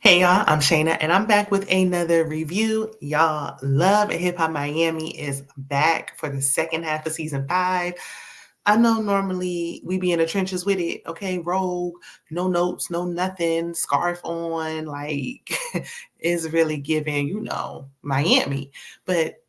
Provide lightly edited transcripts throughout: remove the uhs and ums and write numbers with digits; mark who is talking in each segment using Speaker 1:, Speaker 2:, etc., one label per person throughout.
Speaker 1: Hey y'all, I'm Shayna and I'm back with another review. Y'all, Love and Hip Hop Miami is back for the second half of season 5. I know normally we be in the trenches with it, okay? Rogue, no notes, no nothing, scarf on, like it's really giving, Miami. But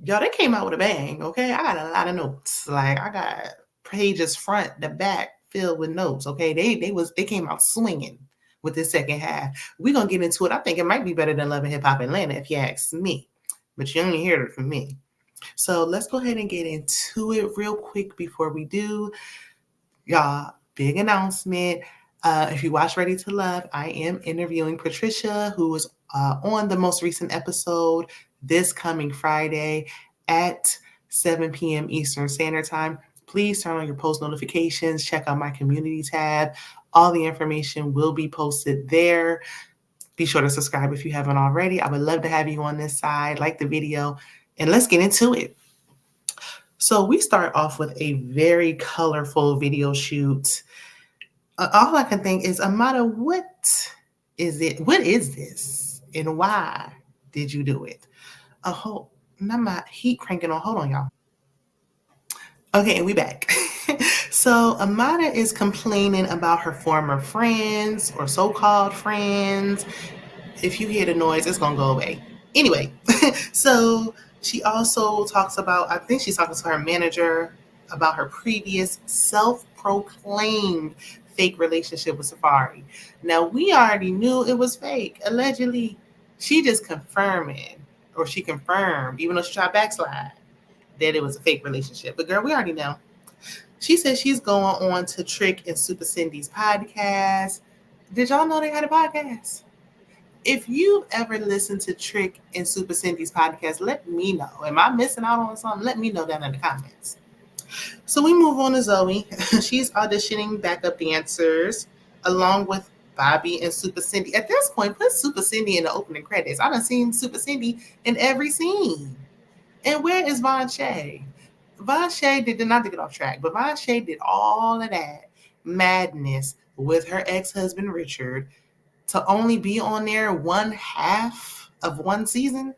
Speaker 1: y'all, they came out with a bang, okay? I got a lot of notes. Like I got pages front to back filled with notes, okay? They came out swinging with this second half. We're gonna get into it. I think it might be better than Love and Hip Hop Atlanta if you ask me. But you only hear it from me. So let's go ahead and get into it real quick before we do. Y'all, big announcement. If you watch Ready to Love, I am interviewing Patricia, who was on the most recent episode this coming Friday at 7 p.m. Eastern Standard Time. Please turn on your post notifications, check out my community tab. All the information will be posted there. Be sure to subscribe if you haven't already. I would love to have you on this side. Like the video, and let's get into it. So we start off with a very colorful video shoot. All I can think is, Amada, what is it? What is this? And why did you do it? Not my heat cranking on. Hold on, y'all. Okay, we back. So Amada is complaining about her former friends or so-called friends. If you hear the noise, it's gonna go away. Anyway, so she also talks about, I think she's talking to her manager about her previous self-proclaimed fake relationship with Safari. Now we already knew it was fake. Allegedly, she just confirming, or she confirmed, even though she tried backslide, that it was a fake relationship. But girl, we already know. She said she's going on to Trick and Super Cindy's podcast. Did y'all know they had a podcast? If you've ever listened to Trick and Super Cindy's podcast, let me know. Am I missing out on something? Let me know down in the comments. So we move on to Zoe. She's auditioning backup dancers along with Bobby and Super Cindy. At this point, put Super Cindy in the opening credits. I done seen Super Cindy in every scene. And where is Von Shay? Von Shay did not to get off track, but Von Shay did all of that madness with her ex-husband Richard to only be on there one half of one season.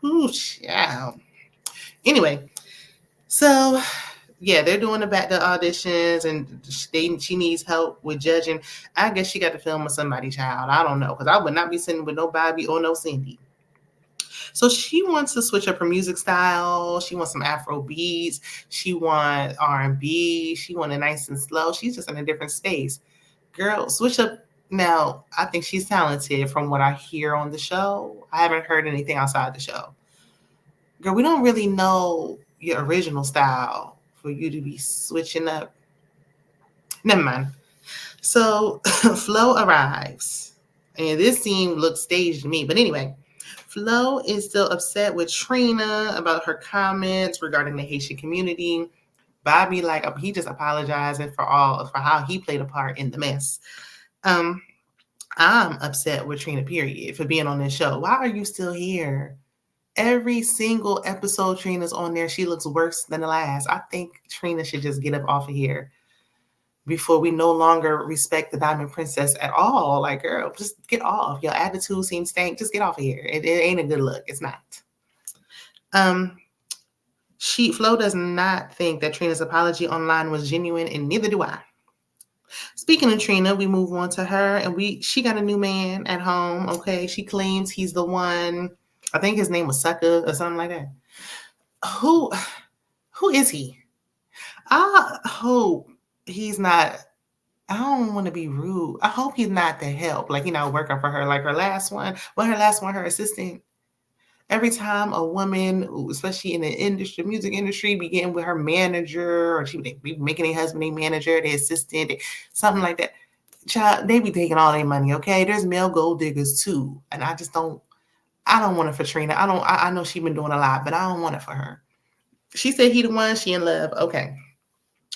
Speaker 1: Ooh, yeah. Anyway, so yeah, they're doing the auditions, and she needs help with judging. I guess she got to film with somebody, child. I don't know, because I would not be sitting with no Bobby or no Cindy. So she wants to switch up her music style. She wants some Afro beats. She wants R&B. She wants it nice and slow. She's just in a different space. Girl, switch up. Now, I think she's talented from what I hear on the show. I haven't heard anything outside the show. Girl, we don't really know your original style for you to be switching up. Never mind. So Flo arrives. And this scene looks staged to me. But anyway, Flo is still upset with Trina about her comments regarding the Haitian community. Bobby, he just apologizing for how he played a part in the mess. I'm upset with Trina, period, for being on this show. Why are you still here? Every single episode Trina's on there, she looks worse than the last. I think Trina should just get up off of here before we no longer respect the Diamond Princess at all. Like, girl, just get off. Your attitude seems stank. Just get off of here. It ain't a good look. It's not. Flo does not think that Trina's apology online was genuine, and neither do I. Speaking of Trina, we move on to her, and she got a new man at home. Okay, she claims he's the one. I think his name was Sucker or something like that. Who is he? I hope he's not. I don't want to be rude. I hope he's not the help, like working for her, like her last one. Her assistant. Every time a woman, especially in the music industry, begin with her manager, or she be making a husband a manager, the assistant, something like that. Child, they be taking all their money. Okay, there's male gold diggers too, and I don't want it for Trina. I know she's been doing a lot, but I don't want it for her. She said he the one. She in love. Okay.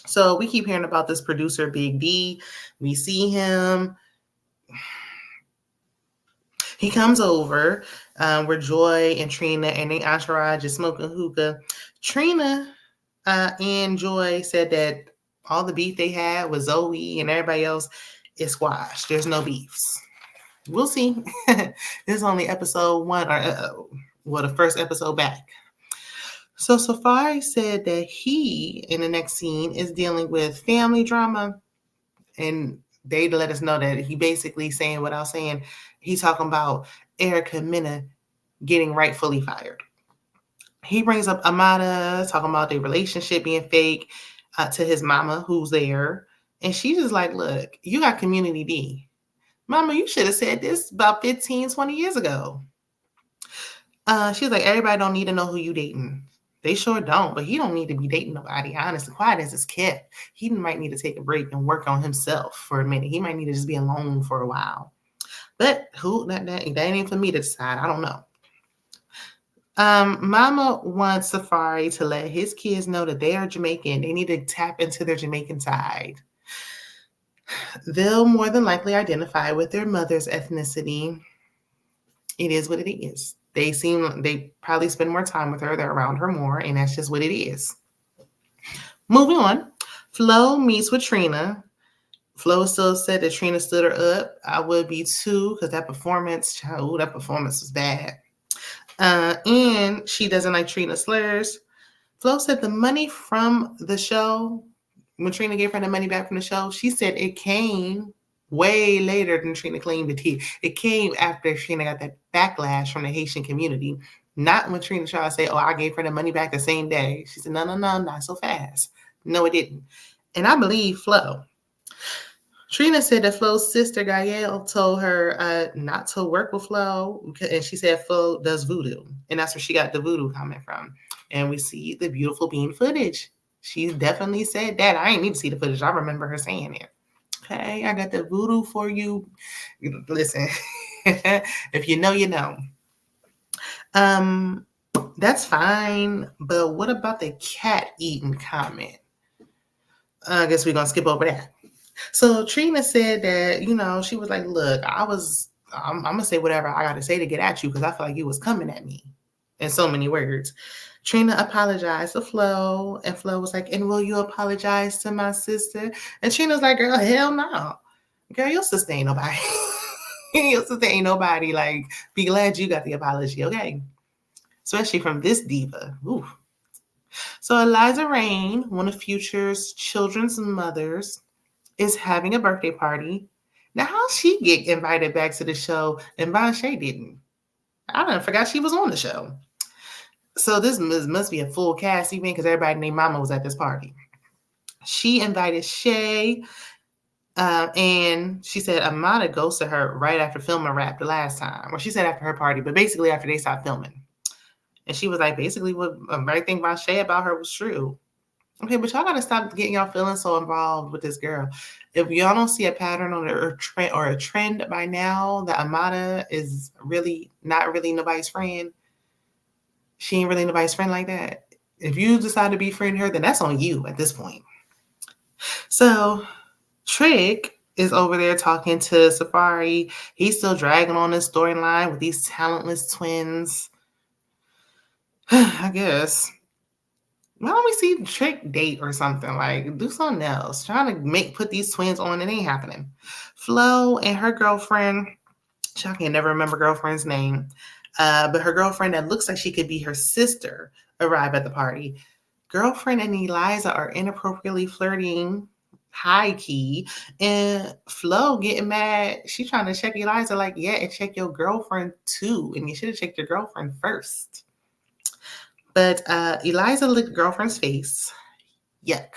Speaker 1: So we keep hearing about this producer, Big D. We see him. He comes over where Joy and Trina and the entourage is smoking hookah. Trina and Joy said that all the beef they had with Zoe and everybody else is squashed. There's no beefs. We'll see. This is only episode one, or the first episode back. So Safari said that he, in the next scene, is dealing with family drama, and they let us know that he basically saying without saying, he's talking about Erica Mena getting rightfully fired. He brings up Amada, talking about their relationship being fake, to his mama who's there. And she's just like, look, you got community D. Mama, you should have said this about 15, 20 years ago. She's like, everybody don't need to know who you dating. They sure don't, but he don't need to be dating nobody. Honestly, quiet as it's kept. He might need to take a break and work on himself for a minute. He might need to just be alone for a while. But that ain't for me to decide. I don't know. Mama wants Safari to let his kids know that they are Jamaican. They need to tap into their Jamaican side. They'll more than likely identify with their mother's ethnicity. It is what it is. They probably spend more time with her. They're around her more, and that's just what it is. Moving on, Flo meets with Trina. Flo still said that Trina stood her up. I would be too, because that performance was bad. And she doesn't like Trina slurs. Flo said the money from the show, when Trina gave her the money back from the show, she said it came way later than Trina claimed it did. It came after Trina got that backlash from the Haitian community, not when Trina tried to say, oh, I gave her the money back the same day. She said, no, not so fast. No, it didn't. And I believe Flo. Trina said that Flo's sister, Gael, told her not to work with Flo, and she said Flo does voodoo. And that's where she got the voodoo comment from. And we see the beautiful bean footage. She definitely said that. I ain't need to see the footage. I remember her saying it. Okay, I got the voodoo for you. Listen, if you know, you know. That's fine. But what about the cat eating comment? I guess we're going to skip over that. So Trina said that, she was like, look, I'm going to say whatever I got to say to get at you because I feel like you was coming at me in so many words. Trina apologized to Flo, and Flo was like, and will you apologize to my sister? And Trina's like, girl, hell no. Girl, your sister ain't nobody. Your sister ain't nobody. Like, be glad you got the apology, okay? Especially from this diva. Ooh. So Eliza Rain, one of Future's children's mothers, is having a birthday party. Now, how she get invited back to the show and Banshee didn't? I forgot she was on the show. So this must be a full cast event because everybody named Mama was at this party. She invited Shay, and she said Amada ghosted her right after filming Rap the last time. Well, she said after her party, but basically after they stopped filming. And she was like, basically what everything about Shay about her was true. Okay, but y'all gotta stop getting y'all feeling so involved with this girl. If y'all don't see a pattern or a trend by now that Amada is really not really nobody's friend, she ain't really nobody's friend like that. If you decide to befriend her, then that's on you at this point. So Trick is over there talking to Safari. He's still dragging on this storyline with these talentless twins. I guess. Why don't we see Trick date or something? Like, do something else. Trying to put these twins on, it ain't happening. Flo and her girlfriend, I can never remember girlfriend's name, but her girlfriend that looks like she could be her sister arrive at the party. Girlfriend and Eliza are inappropriately flirting, high key, and Flo getting mad. She trying to check Eliza like, yeah, and check your girlfriend too, and you should have checked your girlfriend first. But Eliza licked girlfriend's face. Yuck.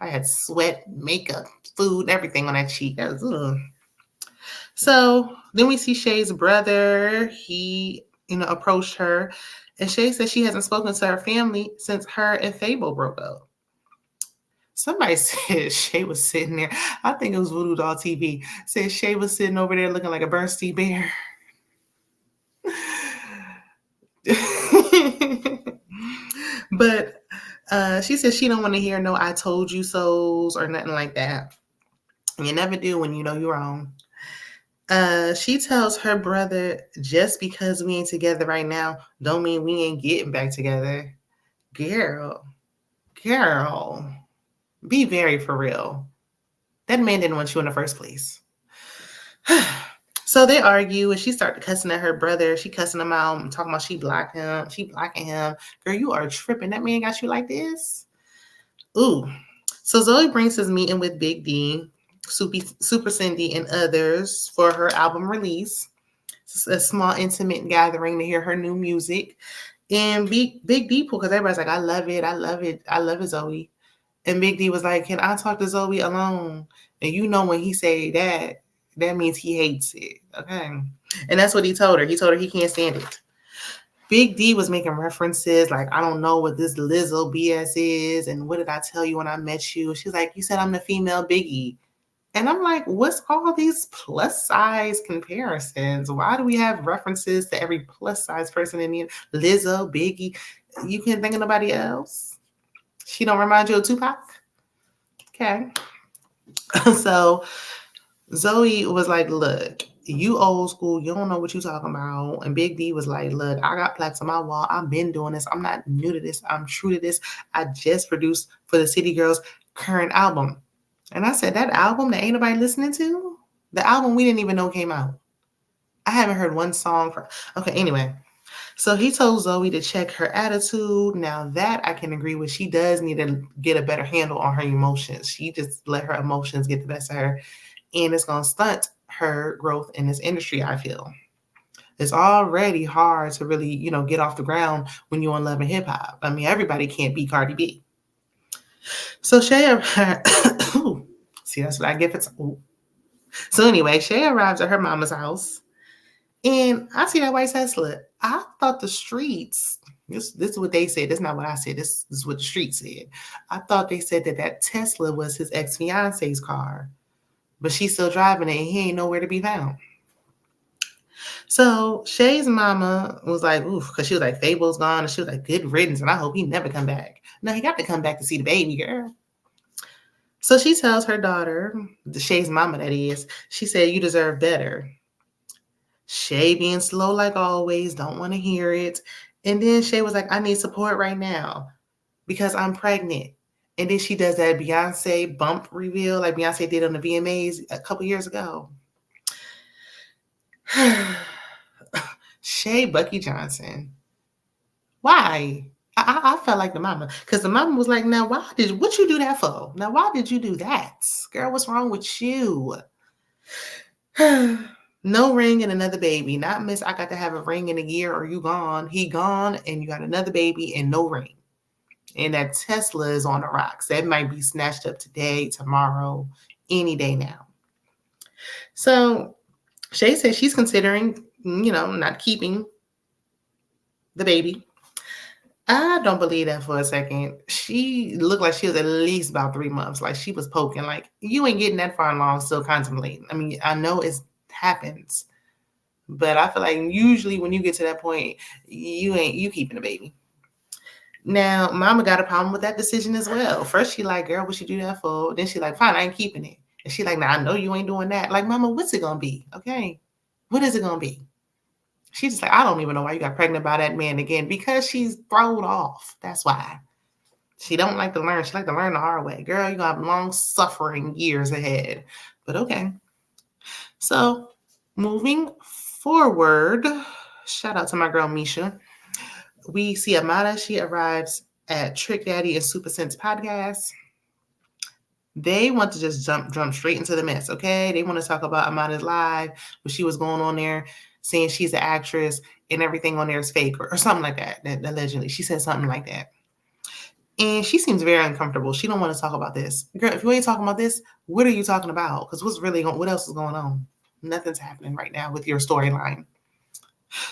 Speaker 1: I had sweat, makeup, food, everything on that cheek. That was, ugh. So then we see Shay's brother. He, approached her. And Shay said she hasn't spoken to her family since her and Fable broke up. Somebody said Shay was sitting there. I think it was Voodoo Doll TV. Said Shay was sitting over there looking like a Bernstein bear. But she said she don't want to hear no I told you so's or nothing like that. You never do when you know you're wrong. She tells her brother, just because we ain't together right now don't mean we ain't getting back together. Girl, be very for real. That man didn't want you in the first place. So they argue, and she started cussing at her brother. She cussing him out and talking about she blocked him. She blocking him. Girl, you are tripping. That man got you like this? Ooh. So Zoe brings his meeting with Big D, Super Cindy, and others for her album release. It's a small, intimate gathering to hear her new music. And Big D pulled because everybody's like, I love it. I love it. I love it, Zoe. And Big D was like, can I talk to Zoe alone? And you know when he say that, that means he hates it. Okay. And that's what he told her. He told her he can't stand it. Big D was making references like, I don't know what this Lizzo BS is. And what did I tell you when I met you? She's like, you said I'm the female Biggie. And I'm like, what's all these plus size comparisons? Why do we have references to every plus size person in the Lizzo, Biggie? You can't think of nobody else? She don't remind you of Tupac? Okay. So Zoe was like, look, you old school, you don't know what you talking about. And Big D was like, look, I got plaques on my wall. I've been doing this. I'm not new to this. I'm true to this. I just produced for the City Girls' current album. And I said, that album that ain't nobody listening to? The album we didn't even know came out. I haven't heard one song for. Okay, anyway. So he told Zoe to check her attitude. Now that I can agree with, she does need to get a better handle on her emotions. She just let her emotions get the best of her. And it's going to stunt her growth in this industry, I feel. It's already hard to really, get off the ground when you're on Love and Hip Hop. I mean, everybody can't be Cardi B. So Shay, see, that's what I get for. So anyway, Shay arrives at her mama's house, and I see that white Tesla. I thought the streets. This is what they said. This is not what I said. This is what the street said. I thought they said that Tesla was his ex-fiance's car, but she's still driving it, and he ain't nowhere to be found. So Shay's mama was like, oof, because she was like, Fable's gone, and she was like, good riddance, and I hope he never come back. No, he got to come back to see the baby girl. So she tells her daughter, Shay's mama that is, she said, you deserve better. Shay being slow like always, don't want to hear it. And then Shay was like, I need support right now because I'm pregnant. And then she does that Beyonce bump reveal like Beyonce did on the VMAs a couple years ago. Shay Bucky Johnson. Why? I felt like the mama. Because the mama was like, now what you do that for? Now why did you do that? Girl, what's wrong with you? No ring and another baby. Not miss, I got to have a ring in a year or you gone. He gone and you got another baby and no ring. And that Tesla is on the rocks. That might be snatched up today, tomorrow, any day now. So Shay says she's considering, not keeping the baby. I don't believe that for a second. She looked like she was at least about 3 months. Like she was poking, like you ain't getting that far along, still contemplating. I mean, I know it happens, but I feel like usually when you get to that point, you keeping the baby. Now, mama got a problem with that decision as well. First, she like, girl, what you do that for? Then she like, fine, I ain't keeping it. And she like, nah, I know you ain't doing that. Like, mama, what's it gonna be? Okay, what is it gonna be? She's just like, I don't even know why you got pregnant by that man again, because she's thrown off. That's why. She don't like to learn. She like to learn the hard way. Girl, you're going to have long suffering years ahead. But okay. So moving forward, shout out to my girl, Misha. We see Amada. She arrives at Trick Daddy and Super Sense podcast. They want to just jump straight into the mess, okay? They want to talk about Amada's live, what she was going on there, saying she's an actress and everything on there is fake or something like that, allegedly. She said something like that. And she seems very uncomfortable. She don't want to talk about this. Girl, if you ain't talking about this, what are you talking about? Because what else is going on? Nothing's happening right now with your storyline.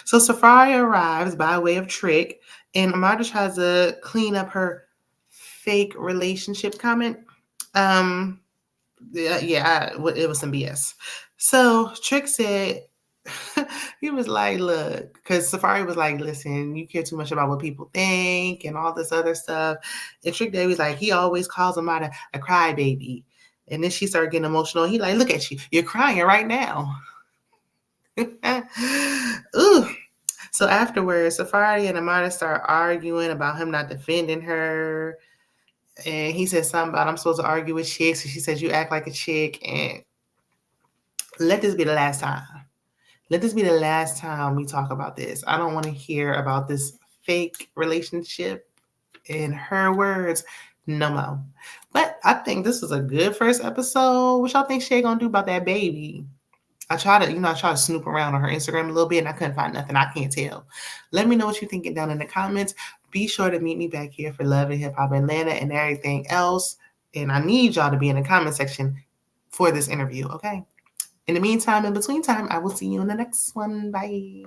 Speaker 1: So Safari arrives by way of Trick, and Amada tries to clean up her fake relationship comment. It was some BS. So Trick said, he was like, look, because Safari was like, listen, you care too much about what people think and all this other stuff. And Trick Daddy was like, he always calls him out a crybaby. And then she started getting emotional. He like, look at you. You're crying right now. Ooh. So afterwards, Safari and Amada start arguing about him not defending her. And he said something about, I'm supposed to argue with chicks. And she said, you act like a chick. And let this be the last time. Let this be the last time we talk about this. I don't want to hear about this fake relationship. In her words, no more. But I think this was a good first episode. What y'all think Shay gonna do about that baby? I try to snoop around on her Instagram a little bit and I couldn't find nothing. I can't tell. Let me know what you're thinking down in the comments. Be sure to meet me back here for Love and Hip Hop Atlanta and everything else. And I need y'all to be in the comment section for this interview, okay? In the meantime, in between time, I will see you in the next one. Bye.